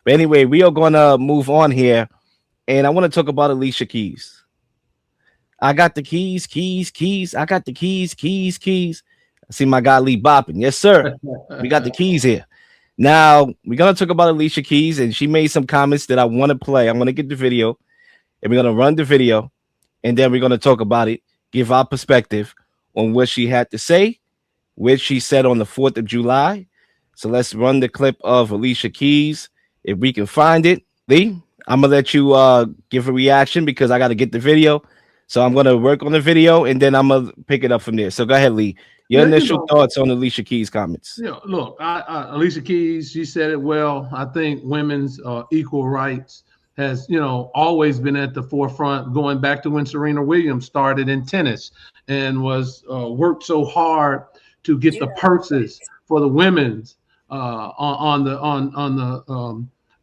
But anyway, we are gonna move on here, and I want to talk about Alicia Keys. I got the keys, keys, keys. I got the keys, keys, keys. I see my guy Lee bopping. Yes, sir. We got the keys here. Now we're gonna talk about Alicia Keys, and she made some comments that I want to play. I'm gonna get the video, and we're gonna run the video, and then we're gonna talk about it, give our perspective on what she had to say, which she said on the 4th of July. So let's run the clip of Alicia Keys if we can find it. Lee, I'm gonna let you give a reaction because I got to get the video. So I'm gonna work on the video and then I'm gonna pick it up from there. So go ahead, Lee. Your initial thoughts on Alicia Keys' comments. Look, Alicia Keys, she said it well. I think women's equal rights has, always been at the forefront, going back to when Serena Williams started in tennis and was worked so hard to get the purses for the women's on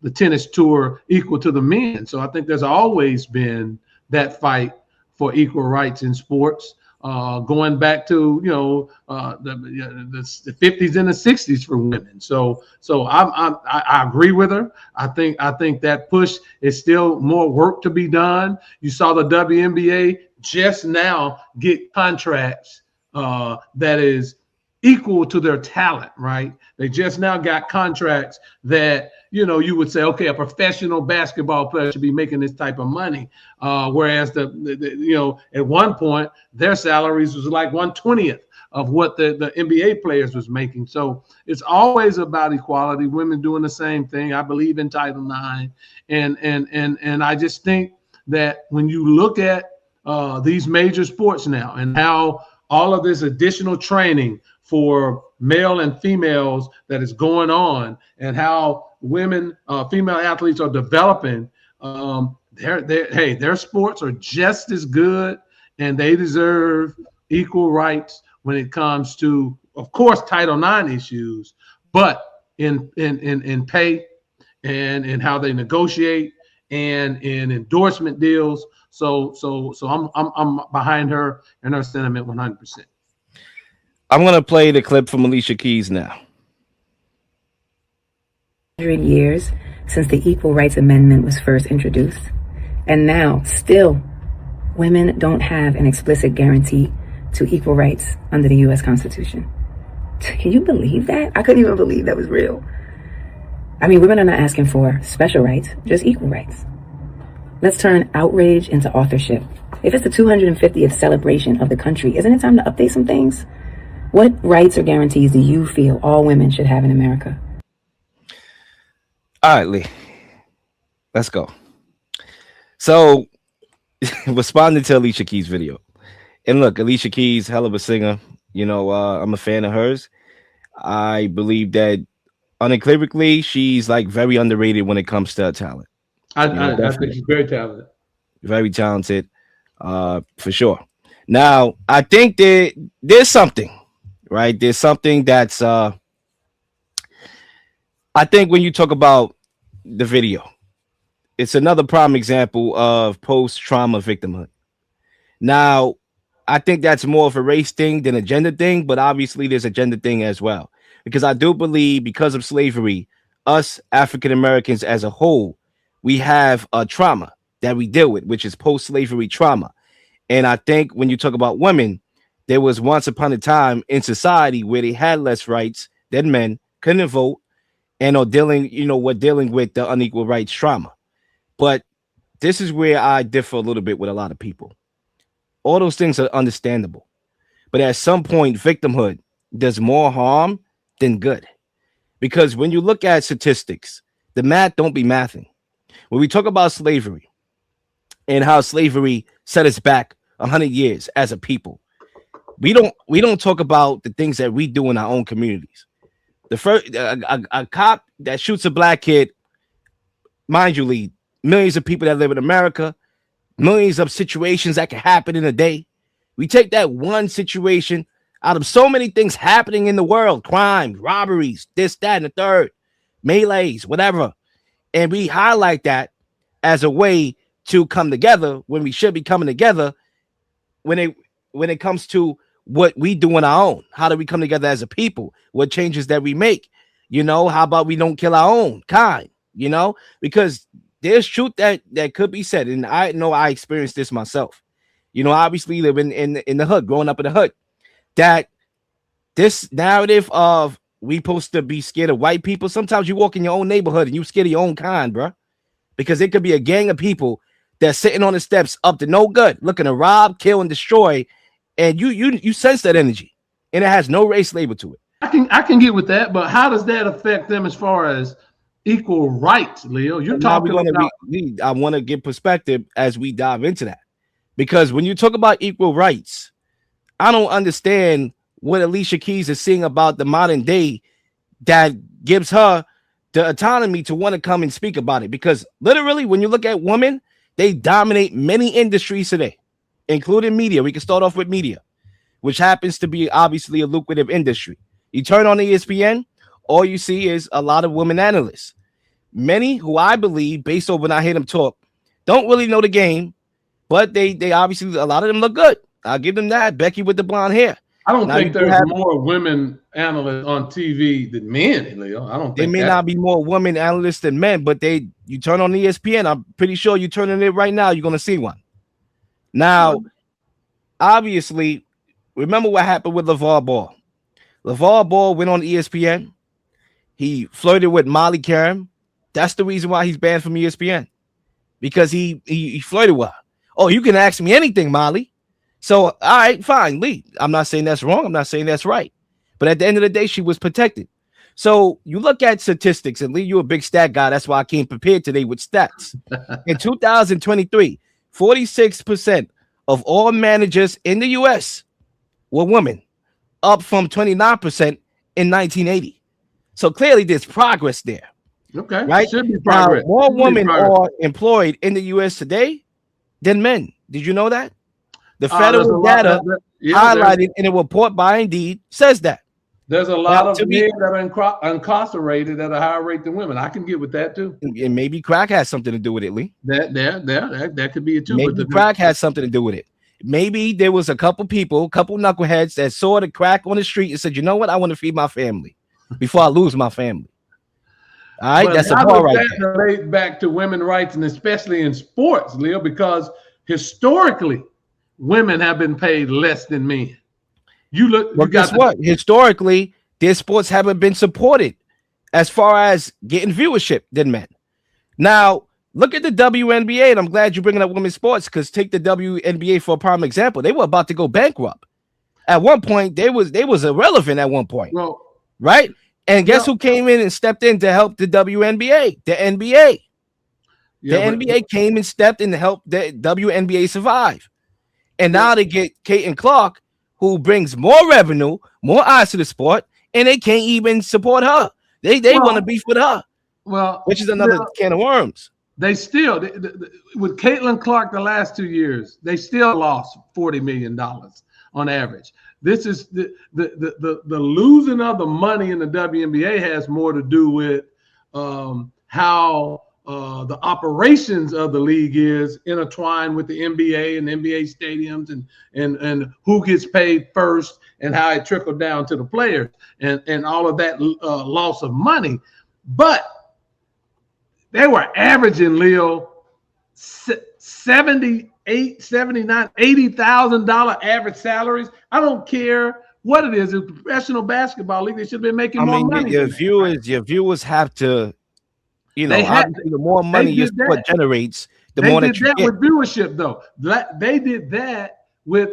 the tennis tour equal to the men. So I think there's always been that fight for equal rights in sports, going back to the 50s and the 60s for women. So I agree with her. I think that push is still more work to be done. You saw the WNBA just now get contracts that is equal to their talent, right? They just now got contracts that, you would say, okay, a professional basketball player should be making this type of money. Whereas at one point, their salaries was like 1/20th of what the NBA players was making. So it's always about equality, women doing the same thing. I believe in Title IX. And I just think that when you look at these major sports now and how all of this additional training for male and females that is going on and how women, female athletes are developing, their sports are just as good and they deserve equal rights when it comes to, of course, Title IX issues, but in pay and in how they negotiate and in endorsement deals. So I'm behind her and her sentiment 100%. I'm going to play the clip from Alicia Keys now. 100 years since the Equal Rights Amendment was first introduced, and now still women don't have an explicit guarantee to equal rights under the U.S. Constitution. Can you believe that? I couldn't even believe that was real. I mean, women are not asking for special rights, just equal rights. Let's turn outrage into authorship. If it's the 250th celebration of the country, isn't it time to update some things? What rights or guarantees do you feel all women should have in America? All right, Lee. Let's go. So, responding to Alicia Keys' video. And look, Alicia Keys, hell of a singer. I'm a fan of hers. I believe that unequivocally, she's like very underrated when it comes to talent. I think she's very talented. Very talented, for sure. Now, I think there's something, right? There's something that's, I think when you talk about the video, it's another prime example of post-trauma victimhood. Now, I think that's more of a race thing than a gender thing, but obviously there's a gender thing as well. Because I do believe because of slavery, us African Americans as a whole, we have a trauma that we deal with, which is post-slavery trauma. And I think when you talk about women, there was once upon a time in society where they had less rights than men, couldn't vote, and are dealing with the unequal rights trauma. But this is where I differ a little bit with a lot of people. All those things are understandable. But at some point, victimhood does more harm than good. Because when you look at statistics, the math don't be mathing. When we talk about slavery and how slavery set us back 100 years as a people, we don't talk about the things that we do in our own communities. The first a cop that shoots a black kid, mind you, Lee, millions of people that live in America, millions of situations that can happen in a day. We take that one situation out of so many things happening in the world, crime, robberies, this, that, and the third, melees, whatever. And we highlight that as a way to come together when we should be coming together when it comes to what we do on our own. How do we come together as a people? What changes that we make? You know, how about we don't kill our own kind? You know, because there's truth that could be said, and I know I experienced this myself. You know, obviously living in the hood, growing up in the hood, that this narrative of we supposed to be scared of white people. Sometimes you walk in your own neighborhood and you scared of your own kind, bro, because it could be a gang of people that's sitting on the steps up to no good, looking to rob, kill, and destroy, and you sense that energy, and it has no race label to it. I can get with that, but how does that affect them as far as equal rights, Leo? You're And now we're talking going about. to I want to get perspective as we dive into that, because when you talk about equal rights, I don't understand what Alicia Keys is seeing about the modern day that gives her the autonomy to want to come and speak about it. Because literally, when you look at women, they dominate many industries today, including media. We can start off with media, which happens to be obviously a lucrative industry. You turn on ESPN, all you see is a lot of women analysts. Many who I believe, based on when I hear them talk, don't really know the game, but they obviously, a lot of them look good. I'll give them that. Becky with the blonde hair. I don't Now think you do there's have, more women analysts on TV than men, Leo. I don't they think may that. not be more women analysts than men, but you turn on ESPN, I'm pretty sure you turn on it right now, you're gonna see one. Now, obviously, remember what happened with LeVar Ball. LeVar Ball went on ESPN. He flirted with Molly Karam. That's the reason why he's banned from ESPN, because he flirted with her. Oh, you can ask me anything, Molly. So, all right, fine, Lee. I'm not saying that's wrong. I'm not saying that's right. But at the end of the day, she was protected. So you look at statistics, and Lee, you're a big stat guy. That's why I came prepared today with stats. In 2023, 46% of all managers in the U.S. were women, up from 29% in 1980. So clearly there's progress there. Okay, right? should be Now, progress. more Should be women progress. are employed in the U.S. today than men. Did you know that? The There's a federal lot. data highlighted in a report by Indeed says that. There's a Now, lot of to me, men that are incarcerated at a higher rate than women. I can get with that too. and maybe crack has something to do with it, Lee. That could be it too. Maybe crack has something to do with it. Maybe there was a couple knuckleheads that saw the crack on the street and said, you know what? I want to feed my family before I lose my family. All right, that's a bar right there. That relate back to women's rights, and especially in sports, Leo, because historically, women have been paid less than men. Well, guess what? Historically, their sports haven't been supported as far as getting viewership than men. Now, look at the WNBA, and I'm glad you're bringing up women's sports, because take the WNBA for a prime example. They were about to go bankrupt. At one point, they was irrelevant at one point, right? And guess who came in and stepped in to help the WNBA? The NBA. The NBA came and stepped in to help the WNBA survive. And now they get Caitlin Clark, who brings more revenue, more eyes to the sport, and they can't even support her. They want to beef with her. Well, which is another can of worms. They still, with Caitlin Clark the last 2 years, they still lost $40 million on average. This is the losing of the money in the WNBA has more to do with how the operations of the league is intertwined with the NBA and NBA stadiums and who gets paid first and how it trickled down to the players and all of that loss of money. But they were averaging, Leo, $78,000, $79,000, $80,000 average salaries. I don't care what it is. It's a professional basketball league. They should have been making more money. Your viewers have to, obviously the more money your sport generates, the more that you get. They did that with viewership, though. They did that with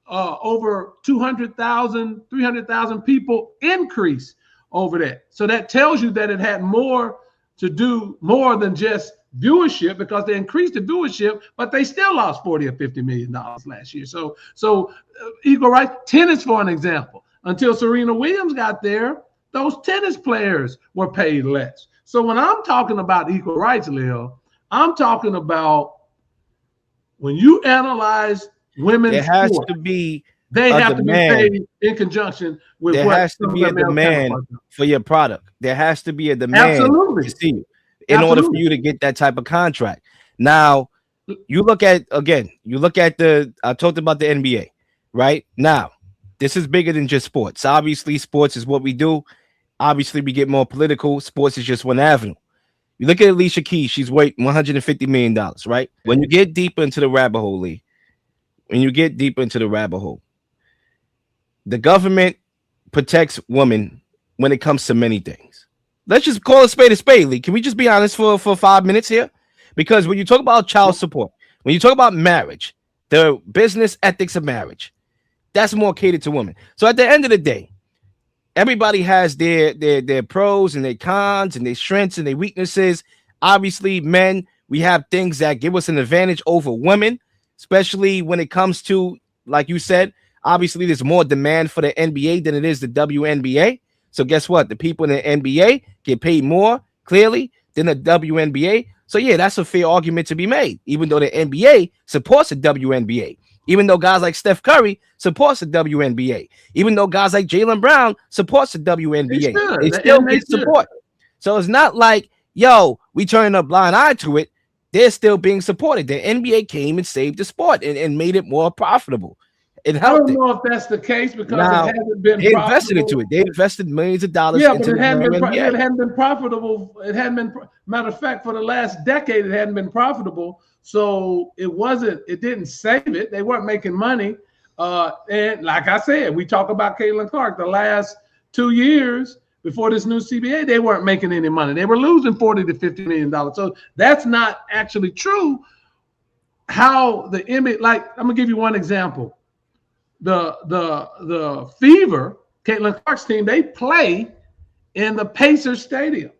over 200,000, 300,000 people increase over that. So that tells you that it had more to do more than just viewership, because they increased the viewership, but they still lost $40 or $50 million last year. So equal rights, tennis, for an example, until Serena Williams got there, those tennis players were paid less. So when I'm talking about equal rights, Leo, I'm talking about when you analyze women's there has sport, to be they have to be paid in conjunction with there has to be a demand for your product. There has to be a demand to see you in order for you to get that type of contract. Now, you look at I talked about the NBA, right? Now, this is bigger than just sports. Obviously, sports is what we do. Obviously, we get more political. Sports is just one avenue. You look at Alicia Keys, she's worth $150 million, right? When you get deeper into the rabbit hole, Lee, when you get deeper into the rabbit hole, the government protects women when it comes to many things. Let's just call a spade, Lee. Can we just be honest for 5 minutes here? Because when you talk about child support, when you talk about marriage, the business ethics of marriage, that's more catered to women. So at the end of the day, everybody has their pros and their cons and their strengths and their weaknesses. Obviously, men, we have things that give us an advantage over women, especially when it comes to, like you said, obviously there's more demand for the NBA than it is the WNBA. So guess what? The people in the NBA get paid more, clearly, than the WNBA. So yeah, that's a fair argument to be made, even though the NBA supports the WNBA. Even though guys like Steph Curry supports the WNBA, even though guys like Jaylen Brown supports the WNBA, they still get support. So it's not like, yo, we turn a blind eye to it. They're still being supported. The NBA came and saved the sport and made it more profitable. It helped. I don't know if that's the case because now, it hasn't been. They invested into it. They invested millions of dollars. Yeah, into but it hadn't been profitable. It hadn't been. Matter of fact, for the last decade, it hadn't been profitable. So it wasn't. It didn't save it. They weren't making money. And like I said, we talk about Caitlin Clark. The last 2 years before this new CBA, they weren't making any money. They were losing $40 to $50 million. So that's not actually true. How the image? Like, I'm gonna give you one example. The Fever, Caitlin Clark's team, they play in the Pacers Stadium.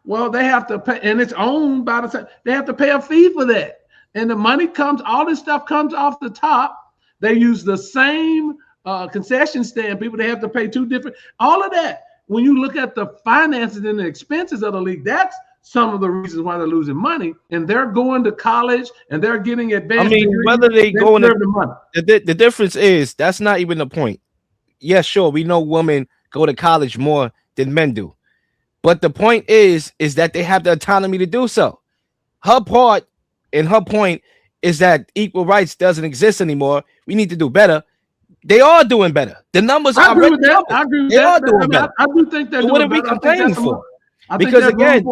Well, they have to pay, and it's owned by the. They have to pay a fee for that, and the money comes. All this stuff comes off the top. They use the same concession stand people. They have to pay two different. All of that. When you look at the finances and the expenses of the league, that's some of the reasons why they're losing money, and they're going to college and they're getting advanced. I mean, whether they go into the money. The difference is that's not even the point. Yes, sure, we know women go to college more than men do, but the point is that they have the autonomy to do so. Her part and her point is that equal rights doesn't exist anymore. We need to do better. They are doing better. The numbers are. I agree with that. They are doing better. I do think they're doing better. What are we complaining for? Because again,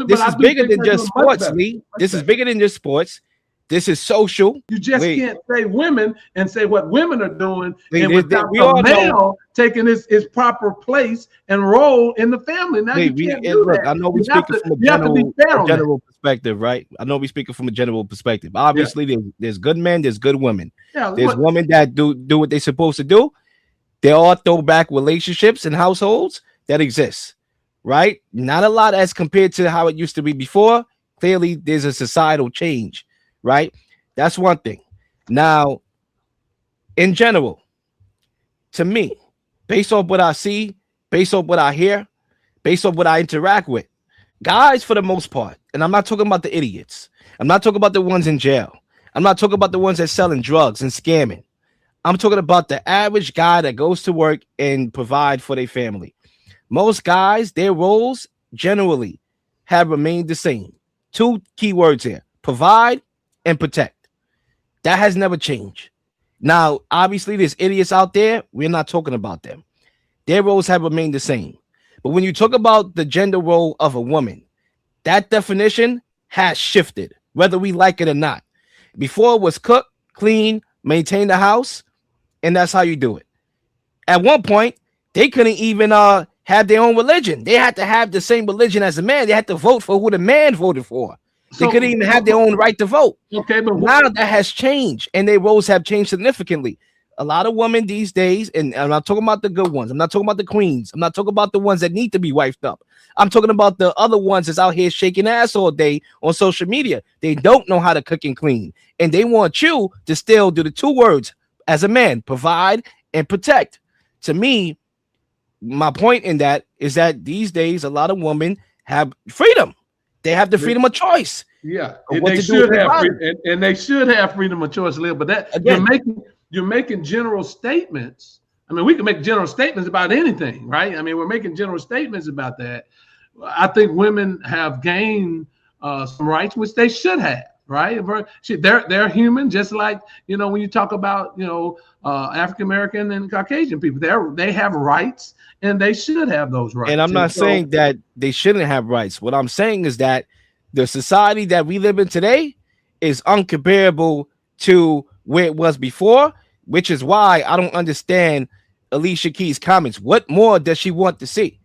this is bigger than just sports, Lee. This is bigger than just sports. This is social. You just can't say women and say what women are doing, and without the male taking his proper place and role in the family. Now you can't do that. I know we're speaking from a general perspective, right? I know we're speaking from a general perspective. Obviously, there's good men, there's good women. Yeah, there's women that do what they're supposed to do. There are throwback relationships and households that exist. Right? Not a lot as compared to how it used to be before. Clearly, there's a societal change, right? That's one thing. Now, in general, to me, based off what I see, based off what I hear, based off what I interact with, guys, for the most part, and I'm not talking about the idiots. I'm not talking about the ones in jail. I'm not talking about the ones that selling drugs and scamming. I'm talking about the average guy that goes to work and provide for their family. Most guys, their roles generally have remained the same. Two key words here: provide and protect. That has never changed. Now, obviously, there's idiots out there. We're not talking about them. Their roles have remained the same. But when you talk about the gender role of a woman, that definition has shifted, whether we like it or not. Before it was cook, clean, maintain the house, and that's how you do it. At one point, they couldn't even have their own religion. They had to have the same religion as a man. They had to vote for who the man voted for. They couldn't even have their own right to vote. Okay, but now that has changed, and their roles have changed significantly. A lot of women these days, and I'm not talking about the good ones. I'm not talking about the queens. I'm not talking about the ones that need to be wifed up. I'm talking about the other ones that's out here shaking ass all day on social media. They don't know how to cook and clean, and they want you to still do the two words as a man: provide and protect. To me, my point in that is that these days a lot of women have freedom. They have the freedom of choice. Yeah, and they should have and they should have freedom of choice, Lil. But that again, you're making general statements. I mean, we can make general statements about anything, right? I mean, we're making general statements about that. I think women have gained some rights, which they should have, right? They're human, just like, when you talk about, African American and Caucasian people, they have rights, and they should have those And rights. I'm And not so, saying that they shouldn't have rights. What I'm saying is that the society that we live in today is uncomparable to where it was before, which is why I don't understand Alicia Keys' comments. What more does she want to see?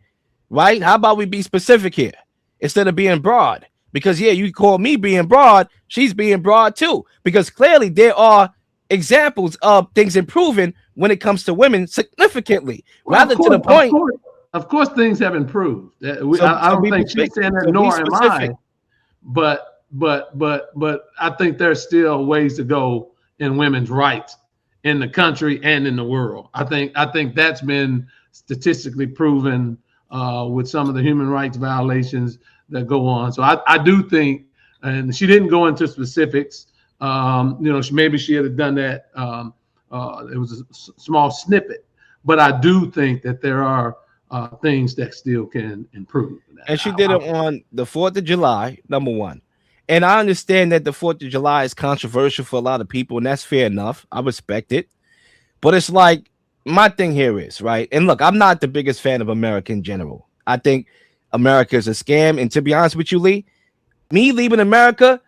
Right? How about we be specific here instead of being broad? Because yeah, you call me being broad, she's being broad too. Because clearly there are examples of things improving when it comes to women significantly, well, rather to the point. of course, things have improved. So, I so don't be think she's specific. saying that, So be nor am I. specific. But I think there's still ways to go in women's rights in the country and in the world. I think that's been statistically proven with some of the human rights violations that go on. So I do think, and she didn't go into specifics. Maybe she had done that. It was a small snippet, but I do think that there are things that still can improve. And she did it on the 4th of July, number one. And I understand that the 4th of July is controversial for a lot of people, and that's fair enough. I respect it. But it's like, my thing here is, right? And look, I'm not the biggest fan of America in general. I think America is a scam. And to be honest with you, Lee, me leaving America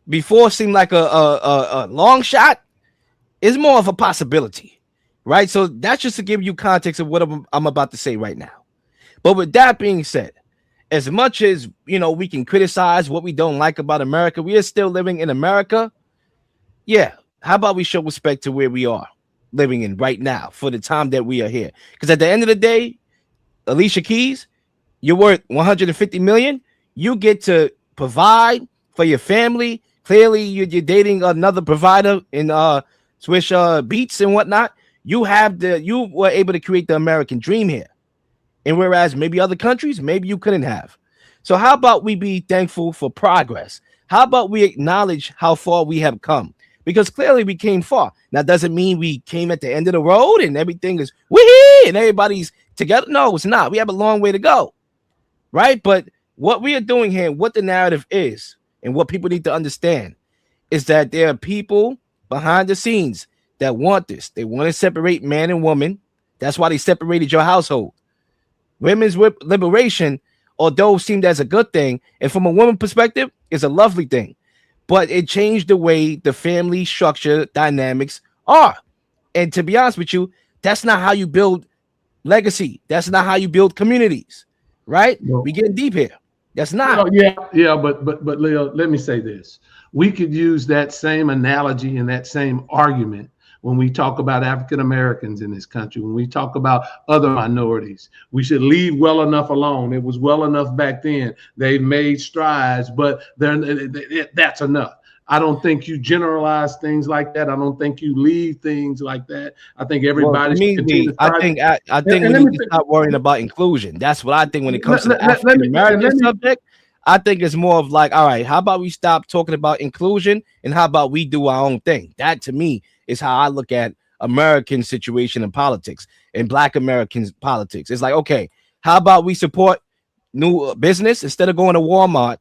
before seemed like a long shot is more of a possibility, right? So that's just to give you context of what I'm about to say right now. But with that being said, as much as we can criticize what we don't like about America, we are still living in America. Yeah, how about we show respect to where we are living in right now for the time that we are here? Because at the end of the day, Alicia Keys, you're worth 150 million. You get to provide for your family. Clearly, you're dating another provider in Swish Beats and whatnot. You were able to create the American dream here. And whereas maybe other countries, maybe you couldn't have. So how about we be thankful for progress? How about we acknowledge how far we have come? Because clearly we came far. Now, doesn't mean we came at the end of the road and everything is wee and everybody's together. No, it's not. We have a long way to go, right? But what we are doing here, what the narrative is, and what people need to understand is that there are people behind the scenes that want this. They want to separate man and woman. That's why they separated your household. Women's liberation, although seemed as a good thing, and from a woman perspective, is a lovely thing, but it changed the way the family structure dynamics are. And to be honest with you, that's not how you build legacy. That's not how you build communities, right? No. We getting deep here. That's not. Yeah, but Leo, let me say this. We could use that same analogy and that same argument when we talk about African Americans in this country, when we talk about other minorities. We should leave well enough alone. It was well enough back then. They've made strides, but that's enough. I don't think you generalize things like that. I don't think you leave things like that. I think everybody should continue to strive. I think we need to stop worrying about inclusion. That's what I think when it comes to the African American subject. I think it's more of like, all right, how about we stop talking about inclusion and how about we do our own thing? That to me is how I look at American situation in politics and Black Americans politics. It's like, okay, how about we support new business instead of going to Walmart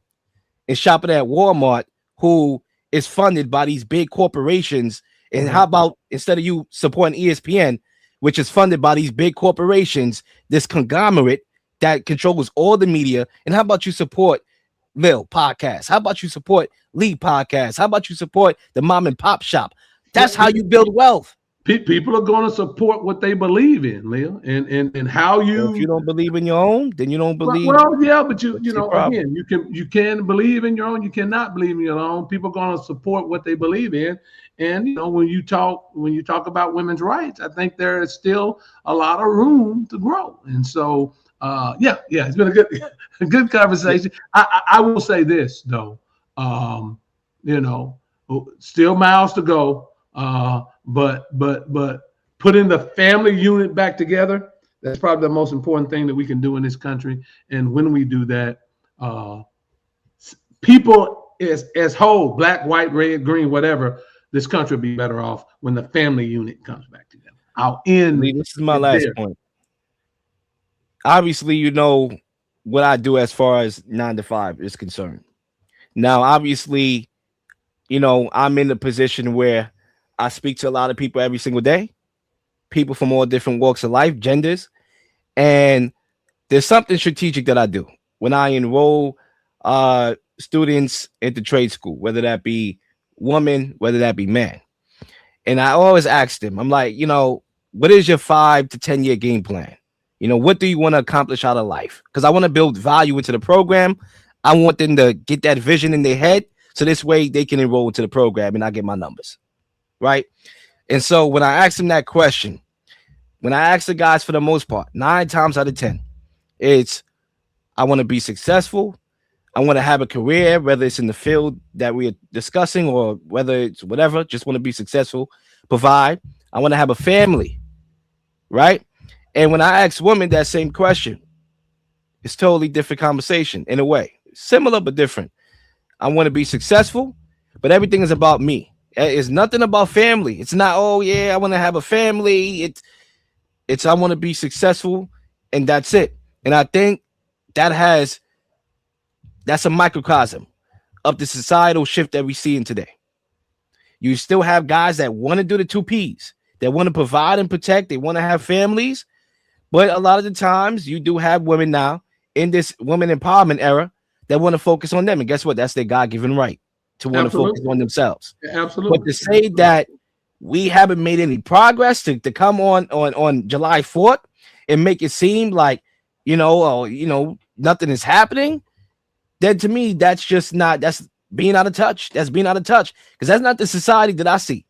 and shopping at Walmart, who is funded by these big corporations? And how about instead of you supporting ESPN, which is funded by these big corporations, this conglomerate that controls all the media, and how about you support Lil podcast? How about you support Lee podcast? How about you support the mom and pop shop? That's how you build wealth. People are going to support what they believe in, Leo, and how you. If you don't believe in your own, then you don't believe. Well, yeah, but again, you can believe in your own. You cannot believe in your own. People are going to support what they believe in, and when you talk about women's rights, I think there is still a lot of room to grow, and so. It's been a good conversation. I will say this though, still miles to go. But putting the family unit back together, that's probably the most important thing that we can do in this country. And when we do that, people as whole, black, white, red, green, whatever, this country will be better off when the family unit comes back together. I'll end. This is my last point. Obviously, you know what I do as far as 9 to 5 is concerned. Now, obviously, I'm in a position where I speak to a lot of people every single day, people from all different walks of life, genders, and there's something strategic that I do when I enroll students into trade school, whether that be woman, whether that be man. And I always ask them, I'm like, what is your 5 to 10 year game plan? What do you want to accomplish out of life? Because I want to build value into the program. I want them to get that vision in their head. So this way they can enroll into the program and I get my numbers. Right. And so when I ask them that question, when I ask the guys, for the most part, 9 times out of 10, it's I want to be successful. I want to have a career, whether it's in the field that we're discussing or whether it's whatever, just want to be successful, provide. I want to have a family, right? And when I ask women that same question, it's totally different conversation in a way, similar but different. I want to be successful, but everything is about me. It's nothing about family. It's not, oh yeah, I want to have a family. It's I want to be successful, and that's it. And I think that's a microcosm of the societal shift that we see in today. You still have guys that want to do the 2 P's, that want to provide and protect, they want to have families, but a lot of the times you do have women now in this women empowerment era that want to focus on them. And guess what? That's their God-given right to want to focus on themselves. Absolutely. But to say that we haven't made any progress to come on July 4th and make it seem like, nothing is happening, then to me, that's being out of touch. That's being out of touch because that's not the society that I see.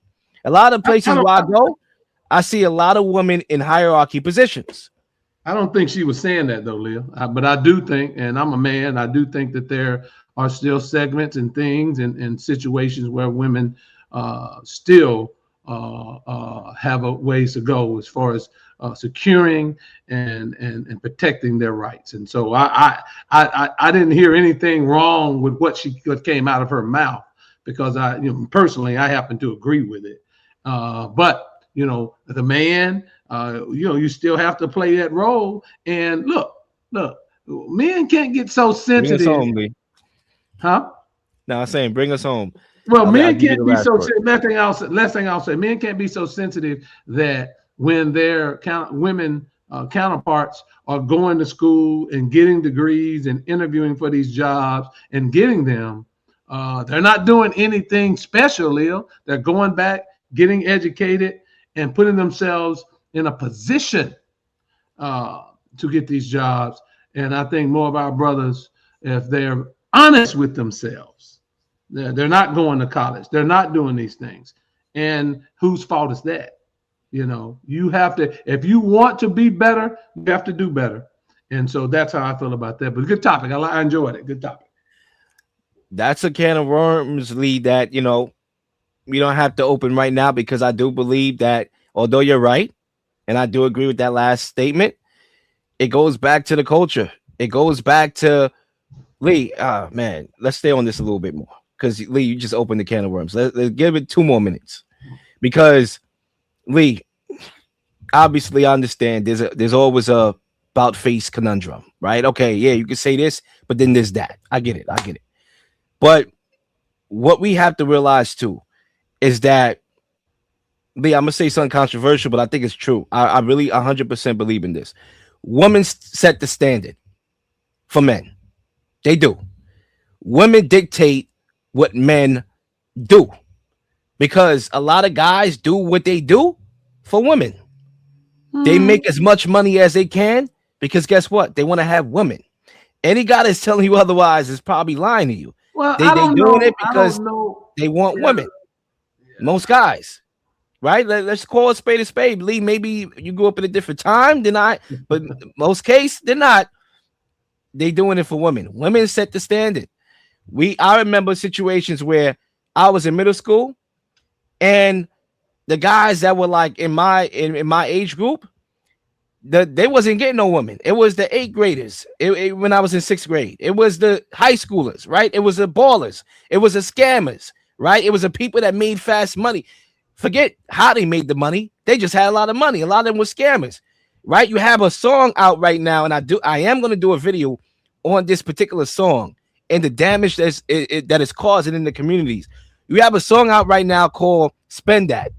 A lot of places where I go, I see a lot of women in hierarchy positions. I don't think she was saying that though, Leah. But I do think, and I'm a man, I do think that there are still segments and things and situations where women still have a ways to go as far as securing and protecting their rights. And so I didn't hear anything wrong with what came out of her mouth because personally I happen to agree with it. But the man, you still have to play that role. And look, men can't get so sensitive. Bring us home, Lee. Huh? No, I'm saying bring us home. Well, men can't be so sensitive. Last thing I'll say, men can't be so sensitive that when their women counterparts are going to school and getting degrees and interviewing for these jobs and getting them, they're not doing anything special, Lil. They're going back, getting educated, and putting themselves in a position to get these jobs. And I think more of our brothers, if they're honest with themselves, they're not going to college. They're not doing these things. And whose fault is that? You have to, if you want to be better, you have to do better. And so that's how I feel about that. But good topic. I enjoyed it. Good topic. That's a can of worms, Lee, that, we don't have to open right now because I do believe that although you're right, and I do agree with that last statement, it goes back to the culture. It goes back to Lee. Man, let's stay on this a little bit more because Lee, you just opened the can of worms. Let's give it 2 more minutes because Lee, obviously, I understand there's always a about face conundrum, right? Okay, yeah, you can say this, but then there's that. I get it. But what we have to realize too is that, Lee, I'm gonna say something controversial, but I think it's true. I really 100% believe in this. Women set the standard for men. They do. Women dictate what men do. Because a lot of guys do what they do for women. They make as much money as they can because guess what? They want to have women. Any guy that's telling you otherwise is probably lying to you. Well, they doing it because they want women. Most guys, right? Let's call a spade, Lee. Maybe you grew up in a different time than I, but most case they're not. They doing it for women. Women set the standard. I remember situations where I was in middle school. And the guys that were like in my age group, they wasn't getting no woman. It was the 8th graders. When I was in 6th grade, it was the high schoolers, right? It was the ballers. It was the scammers, right? It was the people that made fast money. Forget how they made the money. They just had a lot of money. A lot of them were scammers, right? You have a song out right now, and I am going to do a video on this particular song and the damage that is causing in the communities. You have a song out right now called "Spend That"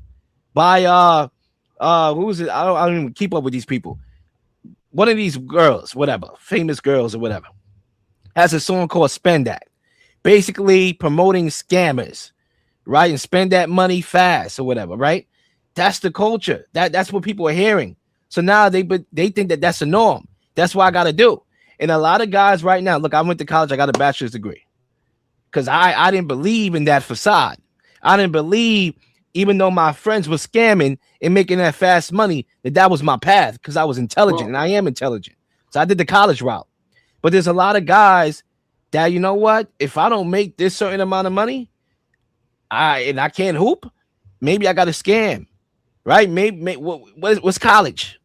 by who is it? I don't even keep up with these people. One of these girls, whatever, famous girls or whatever, has a song called "Spend That," basically promoting scammers, right? And spend that money fast or whatever, right? That's the culture. That's what people are hearing. So now they think that that's a norm. That's what I got to do. And a lot of guys right now, look, I went to college. I got a bachelor's degree because I didn't believe in that facade. I didn't believe, even though my friends were scamming and making that fast money, that was my path because I was intelligent and I am intelligent. So I did the college route. But there's a lot of guys that, you know what? If I don't make this certain amount of money, I can't hoop, maybe I got to scam, right? Maybe what's college?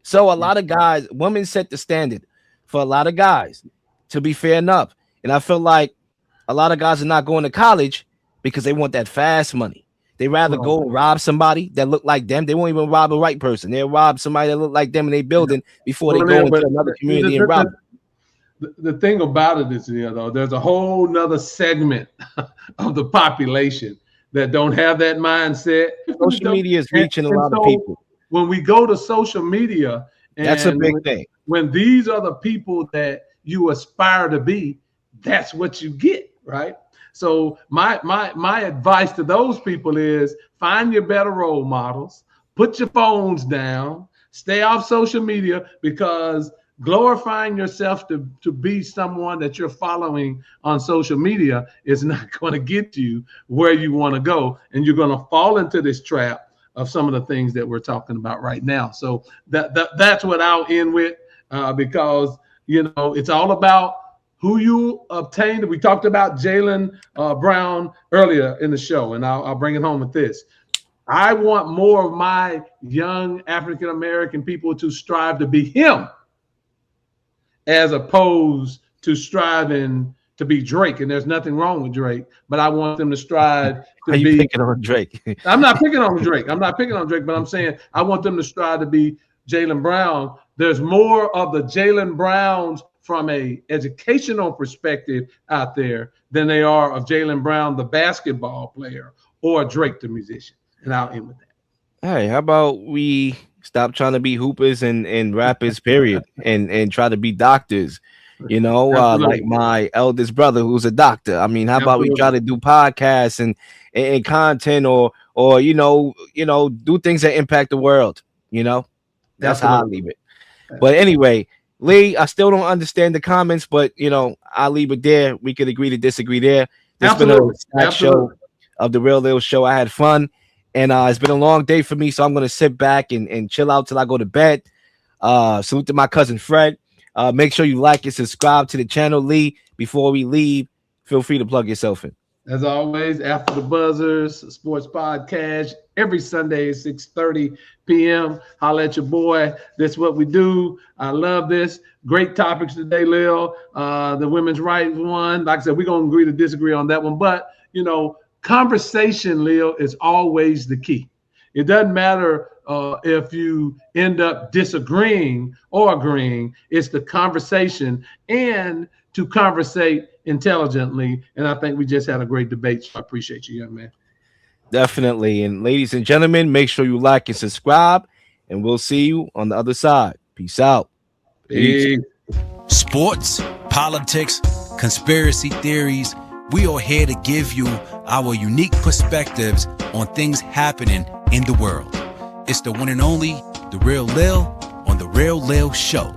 So a lot of guys, women set the standard for a lot of guys, to be fair enough. And I feel like a lot of guys are not going to college because they want that fast money. They rather go rob somebody that look like them. They won't even rob a white person. They'll rob somebody that look like them in their building before they go into another community and rob. The thing about it is, though, there's a whole nother segment of the population that don't have that mindset. Social media is reaching a lot of people. When we go to social media, that's a big thing. When these are the people that you aspire to be, that's what you get, right? So my advice to those people is find your better role models, put your phones down, stay off social media, because glorifying yourself to be someone that you're following on social media is not going to get you where you want to go. And you're going to fall into this trap of some of the things that we're talking about right now. So that's what I'll end with, because, it's all about who you obtained. We talked about Jaylen Brown earlier in the show, and I'll bring it home with this. I want more of my young African-American people to strive to be him, as opposed to striving to be Drake. And there's nothing wrong with Drake, but I want them to strive to Are you be. picking on Drake? I'm not picking on Drake. But I'm saying I want them to strive to be Jaylen Brown. There's more of the Jaylen Browns from a educational perspective out there than they are of Jaylen Brown, the basketball player, or Drake, the musician. And I'll end with that. Hey, how about we stop trying to be hoopers and rappers, period, and try to be doctors, like my eldest brother who's a doctor. I mean, how about we try to do podcasts and content or do things that impact the world, That's how I leave it. But anyway, Lee, I still don't understand the comments, but I'll leave it there. We could agree to disagree there. This has been a show of the Real Lil Show. I had fun. And it's been a long day for me, so I'm going to sit back and chill out till I go to bed. Salute to my cousin Fred. Make sure you like and subscribe to the channel, Lee. Before we leave, feel free to plug yourself in. As always, After the Buzzers Sports Podcast, every Sunday at 6:30 p.m. Holla at your boy. That's what we do. I love this. Great topics today, Lil. The women's rights one. Like I said, we're going to agree to disagree on that one. But, conversation, Leo, is always the key. It doesn't matter if you end up disagreeing or agreeing. It's the conversation, and to conversate intelligently. And I think we just had a great debate. So I appreciate you, young man. Definitely. And ladies and gentlemen, make sure you like and subscribe, and we'll see you on the other side. Peace out. Peace. Sports, politics, conspiracy theories. We are here to give you our unique perspectives on things happening in the world. It's the one and only, The Real Lil on The Real Lil Show.